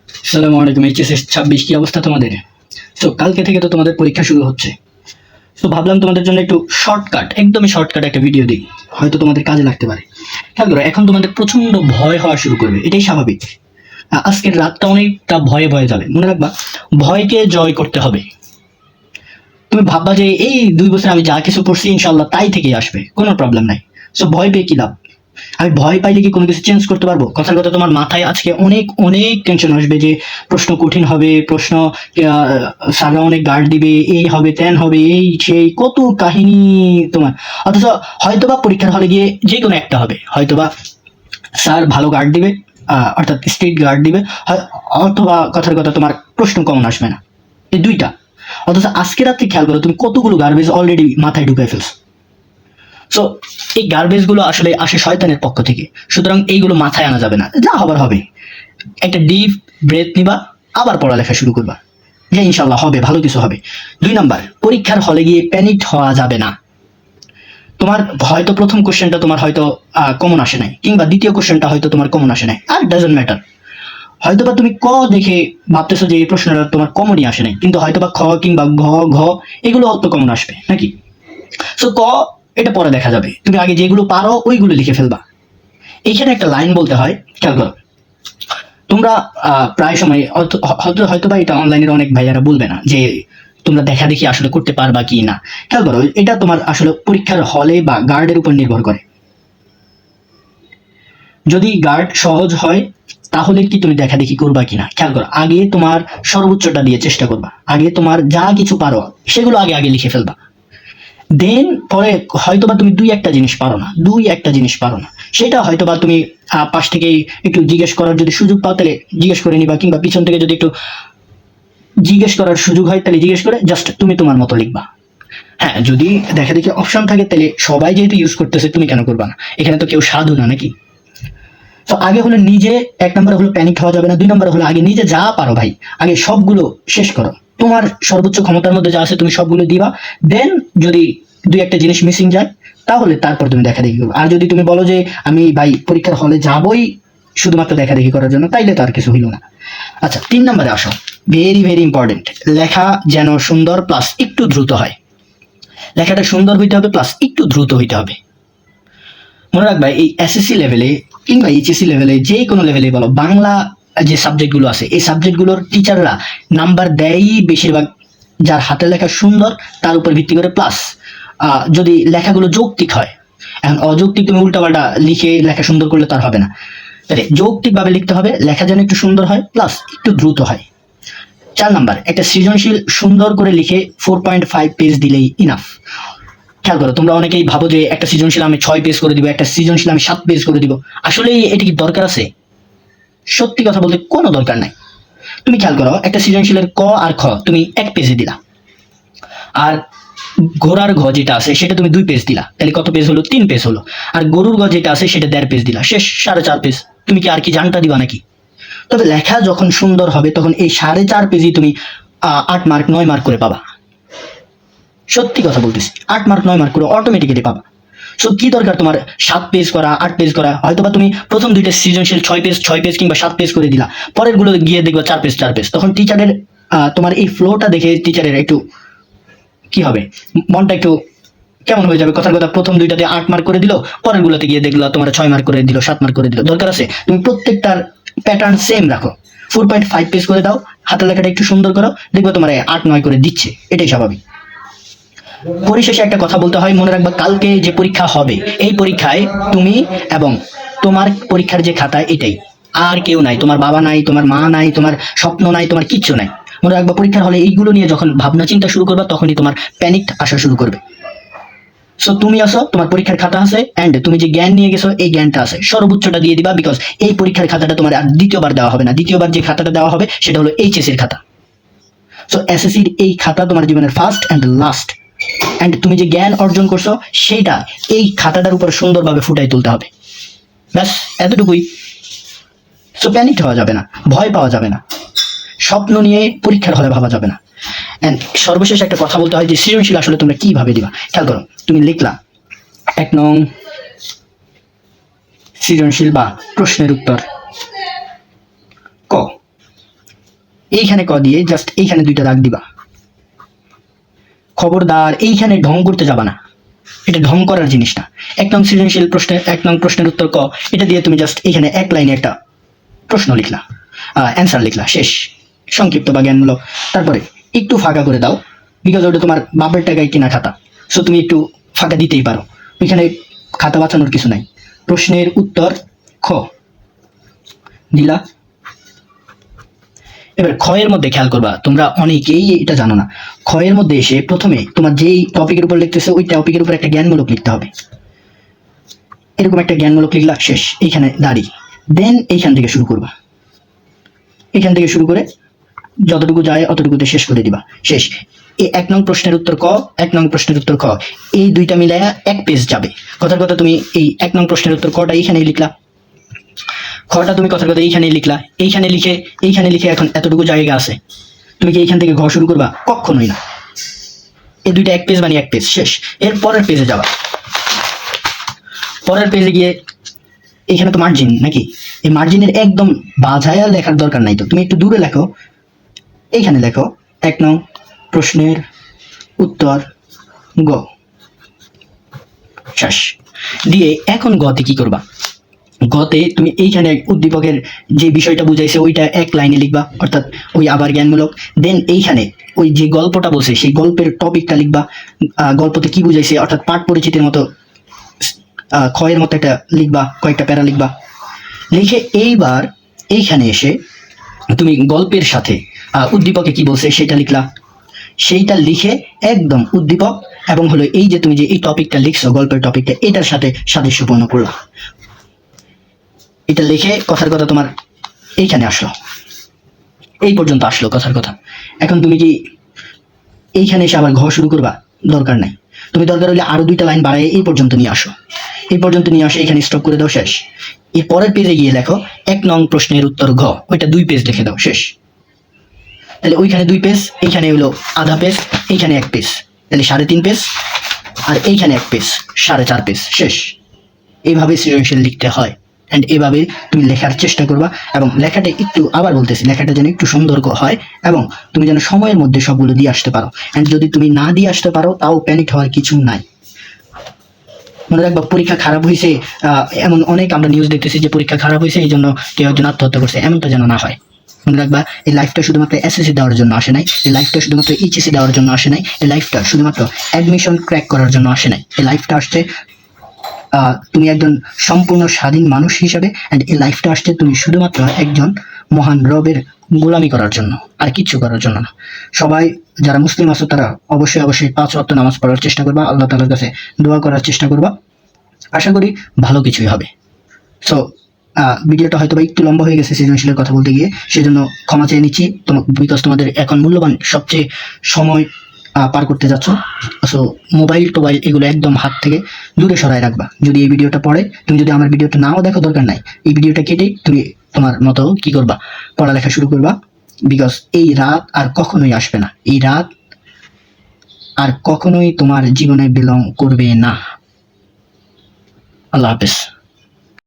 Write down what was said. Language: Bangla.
আসসালামু আলাইকুম। এইচএসএস 26 কি অবস্থা তোমাদের? তো কালকে থেকে তো তোমাদের পরীক্ষা শুরু হচ্ছে। তো ভাবলাম তোমাদের জন্য একটু শর্টকাট, একদমই শর্টকাট একটা ভিডিও দিই, হয়তো তোমাদের কাজে লাগতে পারে। খেয়াল করো, এখন তোমাদের প্রচন্ড ভয় হওয়া শুরু করবে, এটাই স্বাভাবিক। আজকের রাতটা অনেকটা ভয়ে ভয়ে যাবে, মনে রাখবা ভয়কে জয় করতে হবে। তুমি ভাববা যে এই 2 বছর আমি যা কিছু করছি ইনশাল্লাহ তাই থেকেই আসবে, কোনো প্রবলেম নাই। সো ভয় পেয়ে কি লাভ? আমি ভয় পাইলে কি কোনো কিছু চেঞ্জ করতে পারবো? কথার কথা, তোমার মাথায় আজকে অনেক অনেক টেনশন আসবে যে প্রশ্ন কঠিন হবে, প্রশ্ন স্যাররা অনেক গার্ড দিবে, এই হবে তেন হবে, এই সেই কত কাহিনী তোমার। অথচ হয়তোবা পরীক্ষার হলে গিয়ে যে কোনো একটা হবে, হয়তোবা স্যার ভালো গার্ড দিবে, অর্থাৎ স্ট্রিট গার্ড দিবে, অথবা কথার কথা তোমার প্রশ্ন কমন আসবে না, এই দুইটা। অথচ আজকে রাত্রে খেয়াল করো, তুমি কতগুলো গার্বেজ অলরেডি মাথায় ঢুকাই ফেলছো। সো এই গার্বেজ গুলো আসলে আসে শয়তানের পক্ষ থেকে, সুতরাং এইগুলো মাথায় আনা যাবে না, যা হবার হবে। একটা ডিপ ব্রেথ নিবা, আবার পড়ালেখা শুরু করবা, যে ইনশাল্লাহ হবে, ভালো কিছু হবে। 2 নাম্বার, পরীক্ষার হলে গিয়ে প্যানিক হওয়া যাবে না। তোমার হয়তো প্রথম কোশ্চেনটা তোমার হয়তো কমন আসে নাই, কিংবা দ্বিতীয় কোশ্চেনটা হয়তো তোমার কমন আসে নাই, আর ডাজন্ট ম্যাটার। হয়তোবা তুমি ক দেখে ভাবতেছো যে এই প্রশ্নটা তোমার কমনই আসে নাই, কিন্তু হয়তোবা খ কিংবা ঘ ঘ এগুলো তো কমন আসবে নাকি। সো ক এটা পরে দেখা যাবে, তুমি আগে যেগুলো পারো ওইগুলো লিখে ফেলবা। এইখানে একটা লাইন বলতে হয়, খেয়াল করো। তোমরা প্রায় সময় হয়তো বা এটা অনলাইনের অনেক ভাইয়ারা বলবে না যে তোমরা দেখা দেখি আসলে করতে পারবা কি না। খেয়াল করো, এটা তোমার আসলে পরীক্ষার হলে বা গার্ডের উপর নির্ভর করে। যদি গার্ড সহজ হয় তাহলে কি তুমি দেখা দেখি করবা কিনা। খেয়াল করো, আগে তোমার সর্বোচ্চটা দিয়ে চেষ্টা করবা, আগে তোমার যা কিছু পারো সেগুলো আগে আগে লিখে ফেলবা। দেন পরে হয়তোবা তুমি দুই একটা জিনিস পারো না, সেটা হয়তোবা তুমি পাশ থেকে একটু জিজ্ঞেস করার যদি সুযোগ পাও তাহলে জিজ্ঞেস করে নিবা, কিংবা পিছন থেকে যদি একটু জিজ্ঞেস করার সুযোগ হয় তাহলে জিজ্ঞেস করে জাস্ট তুমি তোমার মতো লিখবা। হ্যাঁ, যদি দেখা দেখি অপশন থাকে তাহলে সবাই যেহেতু ইউজ করতেছে তুমি কেন করবা না, এখানে তো কেউ সাধু না নাকি। তো আগে হলো নিজে, 1 নম্বর হলো প্যানিক হওয়া যাবে না, 2 নম্বর হলো আগে নিজে যা পারো ভাই আগে সবগুলো শেষ করো। তোমার সর্বোচ্চ ক্ষমতার মধ্যে যা আছে তুমি সবগুলো দিবা। দেন যদি দুই একটা জিনিস মিসিং যায় তাহলে তারপর তুমি দেখা দেখি করবে। আর যদি তুমি বলো যে আমি ভাই পরীক্ষার হলে যাবই শুধুমাত্র দেখা দেখি করার জন্য, তাইলে তো আর কিছু হইল না। আচ্ছা, 3 নম্বরে আসো। ভেরি ভেরি ইম্পর্টেন্ট, লেখা যেন সুন্দর প্লাস একটু দ্রুত হয়। লেখাটা সুন্দর হইতে হবে প্লাস একটু দ্রুত হইতে হবে। মনে রাখবা এই এসএসসি লেভেলে কিংবা এইচএসসি লেভেলে, যে কোনো লেভেলে বলো, বাংলা যে সাবজেক্টগুলো আছে এই সাবজেক্টগুলোর টিচাররা নাম্বার দেয়ই বেশিরভাগ যার হাতের লেখা সুন্দর তার উপর ভিত্তি করে, প্লাস যদি লেখাগুলো যৌক্তিক হয়। এখন অযৌক্তিক তুমি উল্টাপাল্টা লিখে লেখা সুন্দর করলে তার হবে না, তাহলে যৌক্তিক ভাবে লিখতে হবে, লেখা যেন একটু সুন্দর হয় প্লাস একটু দ্রুত হয়। 4 নাম্বার, একটা সৃজনশীল সুন্দর করে লিখে 4.5 পেজ দিলেই ইনাফ। খেয়াল করো, তোমরা অনেকেই ভাবো যে একটা সৃজনশীল আমি 6 পেজ করে দিব, একটা সৃজনশীল আমি 7 পেজ করে দিব। আসলে এটা কি দরকার আছে? সত্যি কথা বলতে কোনো দরকার নাই। তুমি খেয়াল করো, একটা সৃজনশীলের ক আর খ তুমি 1 পেজে দিলা, আর ঘোড়ার ঘ যেটা আছে সেটা তুমি 2 পেজ দিলা, তাহলে কত পেজ হলো? 3 পেজ হলো। আর গরুর ঘ যেটা আছে সেটা 1.5 পেজ দিলা, শেষ 4.5 পেজ। তুমি কি আর কি জানটা দিবা নাকি? তবে লেখা যখন সুন্দর হবে তখন এই 4.5 পেজই তুমি 8 মার্ক 9 মার্ক করে পাবা। সত্যি কথা বলতেছি, 8 মার্ক 9 মার্ক করে অটোমেটিক্যালি পাবা। সো কি দরকার তোমার 7 পেজ করা, 8 পেজ করা? হয়তোবা তুমি প্রথম দুইটা সৃজনশীল 6 পেজ কিংবা 7 পেজ করে দিলা, পরের গুলো গিয়ে দেখবা 4 পেজ 4 পেজ। তখন টিচারের তোমার এই ফ্লোটা দেখে টিচারের একটু কি হবে, মনটা একটু কেমন হয়ে যাবে। কথার কথা, প্রথম দুইটাতে 8 মার্ক করে দিল, পরের গুলোতে গিয়ে দেখলো তোমার 6 মার্ক করে দিল, 7 মার্ক করে দিল। দরকার আছে তুমি প্রত্যেকটার প্যাটার্ন সেম রাখো, 4.5 পেজ করে দাও, হাতের লেখাটা একটু সুন্দর করো, দেখবে তোমার 8 9 করে দিচ্ছে, এটাই স্বাভাবিক। পরিশেষে একটা কথা বলতে হয়, মনে রাখবা কালকে যে পরীক্ষা হবে এই পরীক্ষায় তুমি এবং তোমার পরীক্ষার যে খাতা এটাই, আর কেউ নাই, তোমার বাবা নাই, তোমার মা নাই, তোমার স্বপ্ন নাই, তোমার কিচ্ছু নাই। মনে রাখবা পরীক্ষার হলে এইগুলো নিয়ে যখন ভাবনা চিন্তা শুরু করবা তখনই তোমার প্যানিক আসা শুরু করবে। সো তুমি আসো, তোমার পরীক্ষার খাতা আছে, এন্ড তুমি যে জ্ঞান নিয়ে গেছো এই জ্ঞানটা আছে, সর্বোচ্চটা দিয়ে দিবা, বিকজ এই পরীক্ষার খাতাটা তোমার আর দ্বিতীয়বার দেওয়া হবে না। দ্বিতীয়বার যে খাতাটা দেওয়া হবে সেটা হলো এইচএস এর খাতা। সো এসএসসির এই খাতা তোমার জীবনের ফার্স্ট এন্ড লাস্ট, এন্ড তুমি যে জ্ঞান অর্জন করছো সেইটা এই খাতাটার উপর সুন্দরভাবে ফুটাই তুলতে হবে। ব্যাস, এতটুকুই। সো প্যানিক হওয়া যাবে না, ভয় পাওয়া যাবে না, স্বপ্ন নিয়ে পরীক্ষার হলে ভাবা যাবে না। এন্ড সর্বশেষ একটা কথা বলতে হয় যে সৃজনশীল আসলে তোমরা কিভাবে দিবা। খেয়াল করো, তুমি লিখলা 1 নং সৃজনশীল বা প্রশ্নের উত্তর ক, এইখানে ক দিয়ে জাস্ট এইখানে দুইটা দাগ দিবা। খবরদার এইখানে ঢং করতে যাবা না, এটা ঢং করার জিনিস না। 1 নং সৃজনশীল প্রশ্নের 1 নং প্রশ্নের উত্তর ক, এটা দিয়ে তুমি জাস্ট এখানে এক লাইনে একটা প্রশ্ন লিখলা, অ্যান্সার লিখলা, শেষ, সংক্ষিপ্ত বা জ্ঞানমূলক। তারপরে একটু ফাঁকা করে দাও, বিকজ ওটা তোমার বাপের টাকায় কিনা খাতা, সো তুমি একটু ফাঁকা দিতেই পারো, ওইখানে খাতা বাঁচানোর কিছু নাই। প্রশ্নের উত্তর খ দিলা। এবার ক্ষয়ের মধ্যে খেয়াল করবা, তোমরা অনেকেই এটা জানো না, ক্ষয়ের মধ্যে এসে প্রথমে তোমার যেই টপিকের উপর লিখতেছে ওই টপিকের উপর একটা জ্ঞানমূলক লিখতে হবে। এরকম একটা জ্ঞানমূলক লিখলা, শেষ, এইখানে দাঁড়ি। দেন এইখান থেকে শুরু করবা, এখান থেকে শুরু করে যতটুকু যায় অতটুকুতে শেষ করে দিবা, শেষ। এই 1 নং প্রশ্নের উত্তর ক, 1 নং প্রশ্নের উত্তর খ, এই দুইটা মিলাইয়া 1 পেজ যাবে। কথার কথা তুমি এই 1 নং প্রশ্নের উত্তর কটা এইখানেই লিখলা, খটা তুমি কথার কথা এইখানেই লিখলা, এইখানে লিখে এখন এতটুকু জায়গা আছে, তুমি কি এইখান থেকে ঘ শুরু করবা? কখনোই না। এই দুইটা 1 পেজ বানিয়ে 1 পেজ, শেষ। এর পরের পেজে যাবা, পরের পেজে গিয়ে এখানে তো মার্জিন নাকি, এই মার্জিনের একদম বাঝায়া লেখার দরকার নাই, তো তুমি একটু দূরে লেখো, এইখানে লেখো 1 নং প্রশ্নের উত্তর গ, শেষ। দিয়ে এখন গতে কি করবা, গতে তুমি এইখানে উদ্দীপকের যে বিষয়টা বুঝাইছে ওইটা 1 লাইনে লিখবা, অর্থাৎ ওই আবার জ্ঞানমূলক। দেন এইখানে ওই যে গল্পটা বলছে সেই গল্পের টপিকটা লিখবা, গল্পতে কি বুঝাইছে, অর্থাৎ পাঠ পরিচিতির মতো ক্ষয়ের মতো একটা লিখবা, কয়েকটা প্যারা লিখবা। লিখে এইবার এইখানে এসে তুমি গল্পের সাথে উদ্দীপকে কি বলছে সেটা লিখলা, সেইটা লিখে একদম উদ্দীপক এবং হলো এই যে তুমি যে এই টপিকটা লিখছো, গল্পের টপিকটা, এটার সাথে সাদৃশ্যপূর্ণ করলা। এটা লিখে কথার কথা তোমার এইখানে আসলো, এই পর্যন্ত আসলো কথার কথা। এখন তুমি কি এইখানে এসে আবার ঘ শুরু করবা? দরকার নাই, তুমি দরকার হলে আরো 2টা লাইন বাড়ায় এই পর্যন্ত নিয়ে আসো, এই পর্যন্ত নিয়ে আসে এখানে স্টপ করে দাও, শেষ। এর পরের পেজে গিয়ে লেখো 1 নং প্রশ্নের উত্তর ঘ, ওইটা 2 পেজ লিখে দাও, শেষ। তাহলে ওইখানে 2 পেজ, এইখানে হলো আধা পেজ, এইখানে 1 পেজ, তাহলে 3.5 পেজ, আর এইখানে 1 পেজ, 4.5 পেজ, শেষ। এইভাবে সৃজনশীল লিখতে হয়, অ্যান্ড এভাবে তুমি লেখার চেষ্টা করবা, এবং লেখাটা একটু, আবার বলতেছি, লেখাটা যেন একটু সুন্দর হয়, এবং তুমি যেন সময়ের মধ্যে সবগুলো দিয়ে আসতে পারো। অ্যান্ড যদি তুমি না দিয়ে আসতে পারো তাও প্যানিক হওয়ার কিছু নাই। মনে রাখবা, পরীক্ষা খারাপ হয়েছে, এমন অনেক আমরা নিউজ দেখতেছি যে পরীক্ষা খারাপ হয়েছে এই জন্য কেউ একজন আত্মহত্যা করছে, এমনটা যেন না হয়। মনে রাখবা, এই লাইফটা শুধুমাত্র এসএসসি দেওয়ার জন্য আসে নাই, এই লাইফটা শুধুমাত্র এইচএসসি দেওয়ার জন্য আসে নাই, এই লাইফটা শুধুমাত্র অ্যাডমিশন ক্র্যাক করার জন্য আসে নাই, এই লাইফটা আসছে তুমি একজন সম্পূর্ণ স্বাধীন মানুষ হিসেবে, অ্যান্ড এই লাইফটা আসছে তুমি শুধুমাত্র একজন মহান রবের গোলামি করার জন্য, আর কিচ্ছু করার জন্য না। সবাই যারা মুসলিম আছো তারা অবশ্যই 5 ওয়াক্ত নামাজ পড়ার চেষ্টা করবা, আল্লাহ তাআলার কাছে দোয়া করার চেষ্টা করবা, আশা করি ভালো কিছুই হবে। সো ভিডিওটা হয়তো বা একটু লম্বা হয়ে গেছে সৃজনশীলের কথা বলতে গিয়ে, সেজন্য ক্ষমা চেয়ে নিচ্ছি, বিকজ তোমাদের এখন মূল্যবান সবচেয়ে সময় পার করতে যাচ্ছ। সো মোবাইল টোবাইল এগুলো একদম হাত থেকে দূরে সরায় রাখবা। যদি এই ভিডিওটা পড়ে, তুমি যদি আমার ভিডিওটা নাও দেখো দরকার নাই, এই ভিডিওটা কেটে তুমি তোমার মতো কি করবা, পড়ালেখা শুরু করবা, বিকজ এই রাত আর কখনোই আসবে না, এই রাত আর কখনোই তোমার জীবনে বিলং করবে না। আল্লাহ হাফেজ।